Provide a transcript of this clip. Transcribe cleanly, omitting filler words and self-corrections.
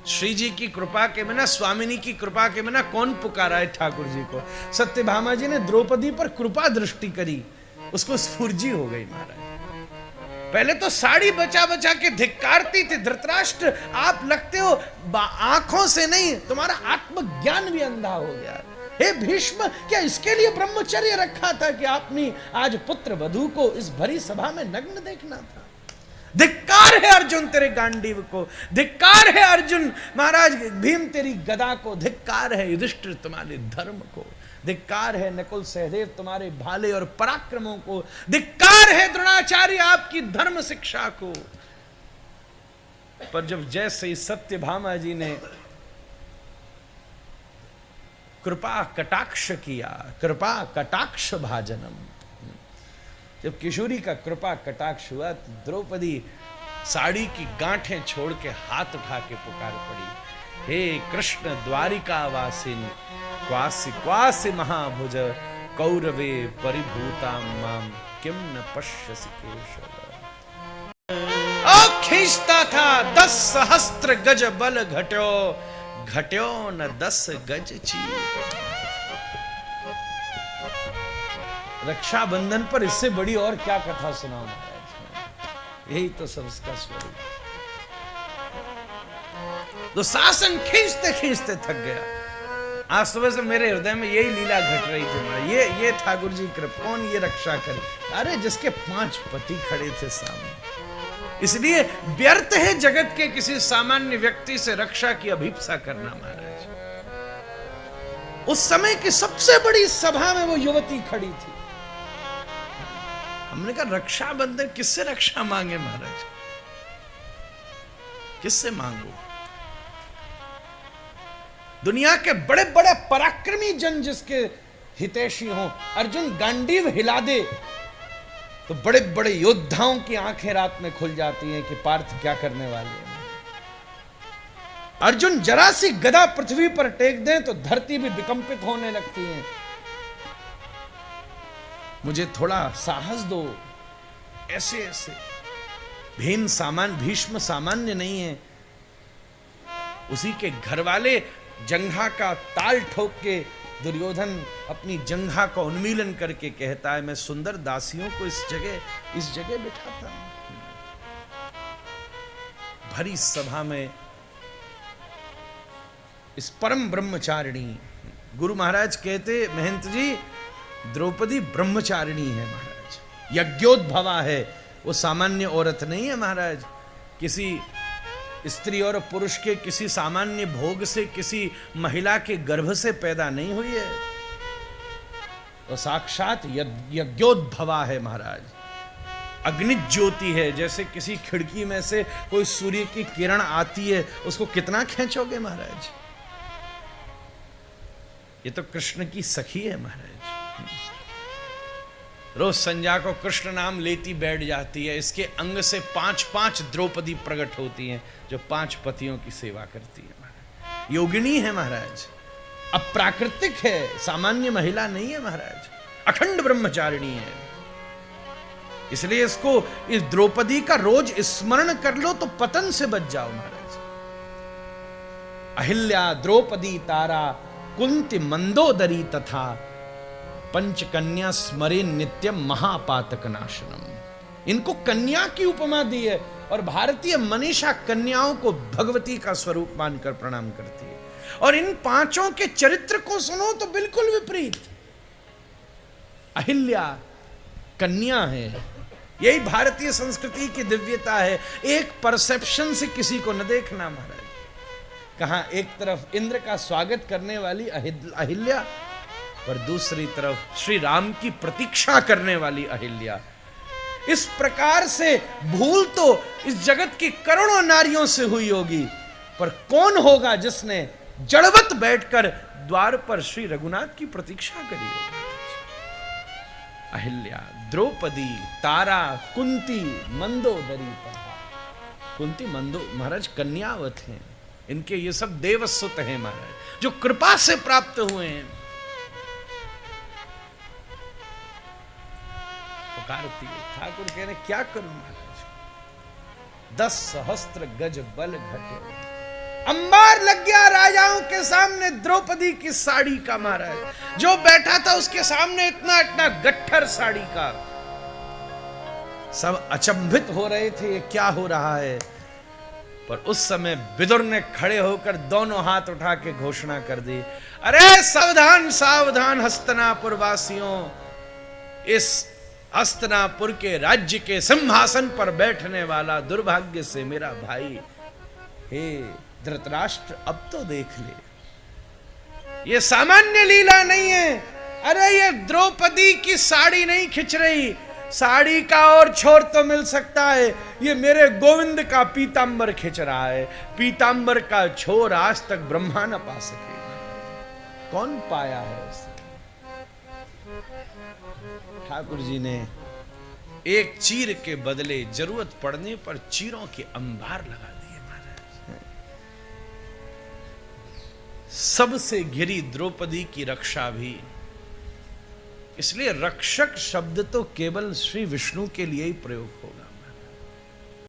श्री जी की कृपा के बिना, स्वामिनी की कृपा के बिना कौन पुकारा है ठाकुर जी को। सत्यभामा जी ने द्रौपदी पर कृपा दृष्टि करी, उसको स्फूर्जी हो गई महाराज। पहले तो साड़ी बचा बचा के धिक्कारती थी, धृतराष्ट्र आप लगते हो आंखों से नहीं, तुम्हारा आत्मज्ञान भी अंधा हो गया। हे भीष्म, क्या इसके लिए ब्रह्मचर्य रखा था कि आपने आज पुत्र वधू को इस भरी सभा में नग्न देखना था? धिक्कार है अर्जुन तेरे गांडीव को, धिक्कार है अर्जुन महाराज भीम तेरी गदा को, धिक्कार है युधिष्ठिर तुम्हारे धर्म को, धिक्कार है नकुल सहदेव तुम्हारे भाले और पराक्रमों को, धिक्कार है द्रोणाचार्य आपकी धर्म शिक्षा को। पर जब जैसे ही सत्यभामा जी ने कृपा कटाक्ष किया, कृपा कटाक्ष भाजनम, जब किशोरी का कृपा कटाक्ष हुआ तो द्रौपदी साड़ी की गांठें छोड़ के हाथ उठा के पुकार पड़ी, हे कृष्ण द्वारिका वासिन क्वासि क्वासि महाभुज कौरवे परिभूता माम किम न पश्यसि केशव। खींचता था 10 सहस्त्र गज बल घट्यो, घट्यो न 10 गज चीर। रक्षाबंधन पर इससे बड़ी और क्या कथा सुनाओ महाराज, यही तो सबका स्वरूप। तो शासन खींचते खींचते थक गया। आज सुबह से मेरे हृदय में यही लीला घट रही थी महाराज, ये ठाकुर जी कृपा, कौन ये रक्षा करे? अरे जिसके 5 पति खड़े थे सामने, इसलिए व्यर्थ है जगत के किसी सामान्य व्यक्ति से रक्षा की अभिप्सा करना महाराज। उस समय की सबसे बड़ी सभा में वो युवती खड़ी थी। हमने कहा रक्षाबंधन किससे रक्षा मांगे महाराज, किससे मांगो? दुनिया के बड़े बड़े पराक्रमी जन जिसके हितैषी हो, अर्जुन गांडीव हिला दे तो बड़े बड़े योद्धाओं की आंखें रात में खुल जाती हैं कि पार्थ क्या करने वाले हैं। अर्जुन जरा सी गदा पृथ्वी पर टेक दें तो धरती भी विकंपित होने लगती है। मुझे थोड़ा साहस दो। ऐसे ऐसे भीष्म सामान्य नहीं है, उसी के घर वाले जंघा का ताल ठोक के दुर्योधन अपनी जंघा का उन्मीलन करके कहता है, मैं सुंदर दासियों को इस जगह बिठाता हूं। भरी सभा में इस परम ब्रह्मचारिणी, गुरु महाराज कहते महंत जी द्रौपदी ब्रह्मचारिणी है महाराज, यज्ञोद्भवा है, वो सामान्य औरत नहीं है महाराज। किसी स्त्री और पुरुष के किसी सामान्य भोग से, किसी महिला के गर्भ से पैदा नहीं हुई है, तो साक्षात यज्ञोद्भवा है महाराज। अग्नि ज्योति है, जैसे किसी खिड़की में से कोई सूर्य की किरण आती है, उसको कितना खींचोगे महाराज। ये तो कृष्ण की सखी है महाराज, रोज संध्या को कृष्ण नाम लेती बैठ जाती है। इसके अंग से 5-5 द्रौपदी प्रकट होती हैं जो 5 पतियों की सेवा करती है महाराज। योगिनी है महाराज, अप्राकृतिक है, सामान्य महिला नहीं है महाराज, अखंड ब्रह्मचारिणी है। इसलिए इसको, इस द्रौपदी का रोज स्मरण कर लो तो पतन से बच जाओ महाराज। अहिल्या द्रौपदी तारा कुंती मंदोदरी तथा पंचकन्या स्मरे नित्यम महापातक नाशनम। इनको कन्या की उपमा दी है और भारतीय मनीषा कन्याओं को भगवती का स्वरूप मानकर प्रणाम करती है। और इन 5 के चरित्र को सुनो तो बिल्कुल विपरीत। अहिल्या कन्या है, यही भारतीय संस्कृति की दिव्यता है। एक परसेप्शन से किसी को न देखना महाराज। कहां एक तरफ इंद्र का स्वागत करने वाली अहिल्या, पर दूसरी तरफ श्री राम की प्रतीक्षा करने वाली अहिल्या। इस प्रकार से भूल तो इस जगत की करोड़ों नारियों से हुई होगी, पर कौन होगा जिसने जड़वत बैठकर द्वार पर श्री रघुनाथ की प्रतीक्षा करी होगी। अहिल्या, द्रौपदी, तारा, कुंती, मंदोदरी। कुंती मंदो महाराज कन्यावत हैं, इनके ये सब देवसुत हैं महाराज, जो कृपा से प्राप्त हुए हैं। पुकारती है, ठाकुर कह रहे क्या करूं महाराज, 10 सहस्त्र गज बल घटे। अंबार लग गया राजाओं के सामने द्रौपदी की साड़ी का महाराज। जो बैठा था उसके सामने इतना इतना गट्ठर साड़ी का। सब अचंभित हो रहे थे, ये क्या हो रहा है। पर उस समय विदुर ने खड़े होकर दोनों हाथ उठा के घोषणा कर दी, अरे सावधान सावधान हस्तिनापुर वासियों, इस हस्तिनापुर के राज्य के सिंहासन पर बैठने वाला दुर्भाग्य से मेरा भाई, हे धृतराष्ट्र, अब तो देख ले, ये सामान्य लीला नहीं है। अरे ये द्रौपदी की साड़ी नहीं खिंच रही, साड़ी का और छोर तो मिल सकता है, ये मेरे गोविंद का पीतांबर खिंच रहा है। पीतांबर का छोर आज तक ब्रह्मा न पा सके, कौन पाया है उसे। ठाकुर जी ने एक चीर के बदले जरूरत पड़ने पर चीरों के अंबार लगा दिए महाराज। सबसे घिरी द्रौपदी की रक्षा भी, इसलिए रक्षक शब्द तो केवल श्री विष्णु के लिए ही प्रयोग हो।